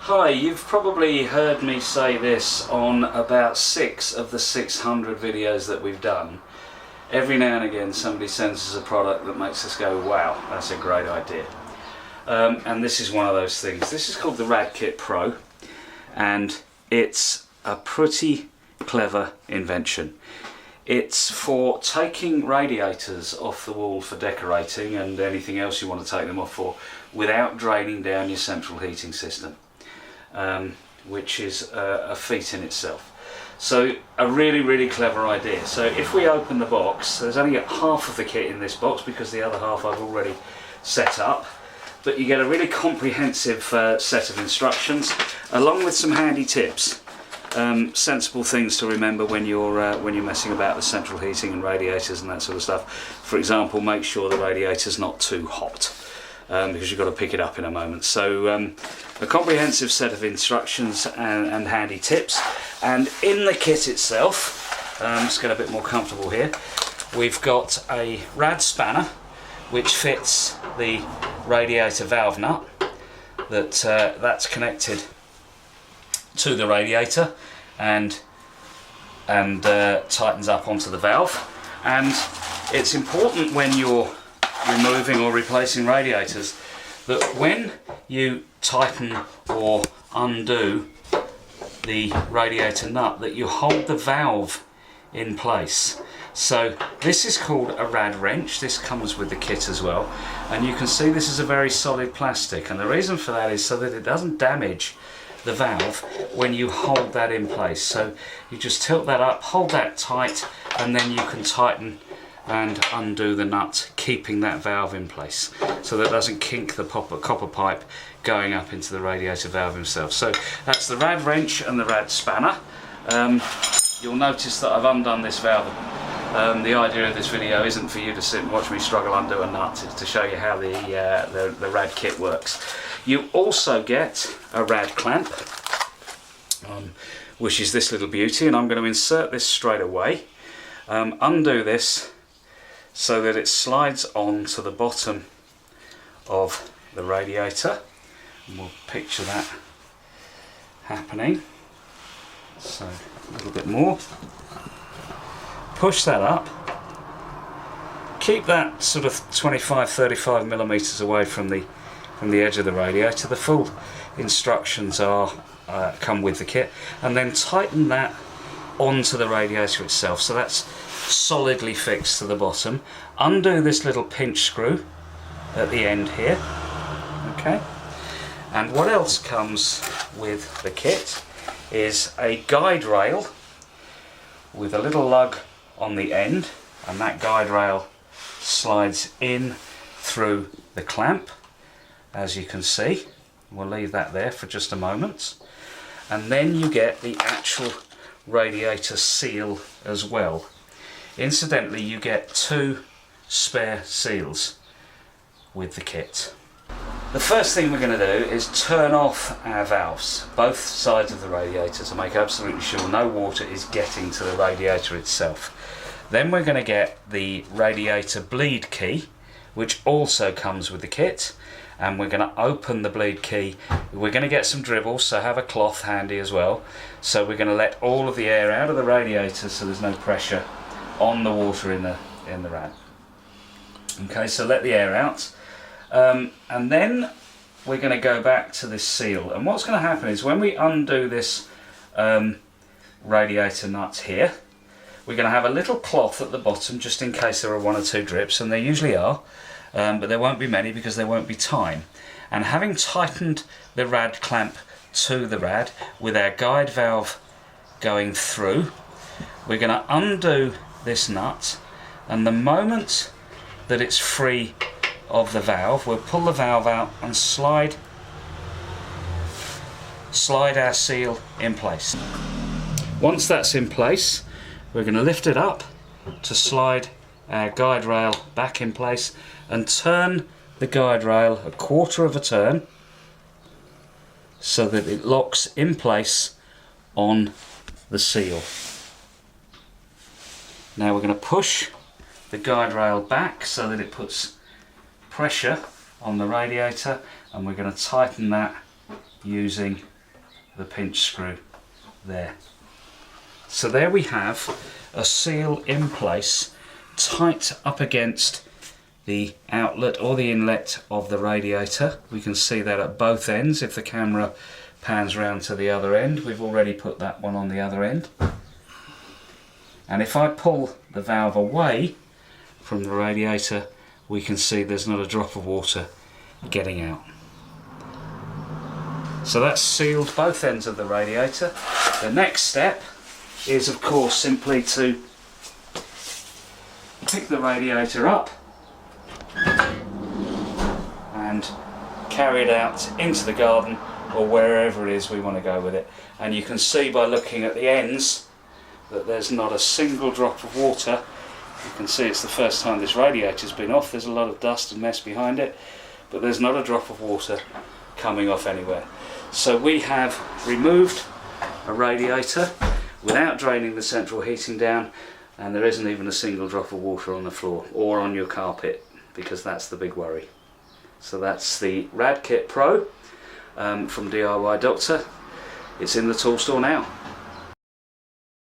Hi, you've probably heard me say this on about 6 of the 600 videos that we've done. Every now and again somebody sends us a product that makes us go, wow, that's a great idea. And this is one of those things. This is called the RadKit Pro, and it's a pretty clever invention. It's for taking radiators off the wall for decorating and anything else you want to take them off for without draining down your central heating system. Which is a feat in itself. So a really clever idea. So if we open the box, there's only half of the kit in this box because the other half I've already set up, but you get a really comprehensive set of instructions along with some handy tips, sensible things to remember when you're messing about with central heating and radiators and that sort of stuff. For example, make sure the radiator's not too hot, because you've got to pick it up in a moment. So a comprehensive set of instructions and handy tips. And in the kit itself, let's get a bit more comfortable here, we've got a rad spanner which fits the radiator valve nut that's connected to the radiator and tightens up onto the valve. And it's important when you're removing or replacing radiators that when you tighten or undo the radiator nut that you hold the valve in place. So this is called a rad wrench. This comes with the kit as well, and you can see this is a very solid plastic, and the reason for that is so that it doesn't damage the valve when you hold that in place. So you just tilt that up, hold that tight, and then you can tighten and undo the nut, keeping that valve in place so that it doesn't kink the copper pipe going up into the radiator valve himself. So that's the rad wrench and the rad spanner. You'll notice that I've undone this valve. The idea of this video isn't for you to sit and watch me struggle undo a nut, it's to show you how the rad kit works. You also get a rad clamp, which is this little beauty, and I'm going to insert this straight away. Undo this so that it slides on to the bottom of the radiator, and we'll picture that happening. So a little bit more, push that up, keep that sort of 25-35 millimeters away from the edge of the radiator. The full instructions come with the kit, and then tighten that onto the radiator itself so that's solidly fixed to the bottom. Undo this little pinch screw at the end here, okay? And what else comes with the kit is a guide rail with a little lug on the end, and that guide rail slides in through the clamp, as you can see. We'll leave that there for just a moment, and then you get the actual radiator seal as well. Incidentally, you get 2 spare seals with the kit. The first thing we're going to do is turn off our valves, both sides of the radiator, to make absolutely sure no water is getting to the radiator itself. Then we're going to get the radiator bleed key, which also comes with the kit, and we're going to open the bleed key. We're going to get some dribbles, so have a cloth handy as well. So we're going to let all of the air out of the radiator so there's no pressure on the water in the rad. Okay, so let the air out, and then we're going to go back to this seal. And what's going to happen is when we undo this radiator nut here, we're going to have a little cloth at the bottom just in case there are 1 or 2 drips, and there usually are. But there won't be many because there won't be time. And having tightened the rad clamp to the rad with our guide valve going through, we're going to undo this nut, and the moment that it's free of the valve, we'll pull the valve out and slide our seal in place. Once that's in place, we're going to lift it up to slide our guide rail back in place and turn the guide rail a 1/4 of a turn so that it locks in place on the seal. Now we're going to push the guide rail back so that it puts pressure on the radiator, and we're going to tighten that using the pinch screw there. So there we have a seal in place, tight up against the outlet or the inlet of the radiator. We can see that at both ends. If the camera pans round to the other end, we've already put that one on the other end. And if I pull the valve away from the radiator, we can see there's not a drop of water getting out. So that's sealed both ends of the radiator. The next step is, of course, simply to pick the radiator up and carry it out into the garden or wherever it is we want to go with it. And you can see by looking at the ends that there's not a single drop of water. You can see it's the first time this radiator's been off. There's a lot of dust and mess behind it, but there's not a drop of water coming off anywhere. So we have removed a radiator without draining the central heating down, and there isn't even a single drop of water on the floor or on your carpet, because that's the big worry. So that's the Rad Kit Pro from DIY Doctor. It's in the tool store now.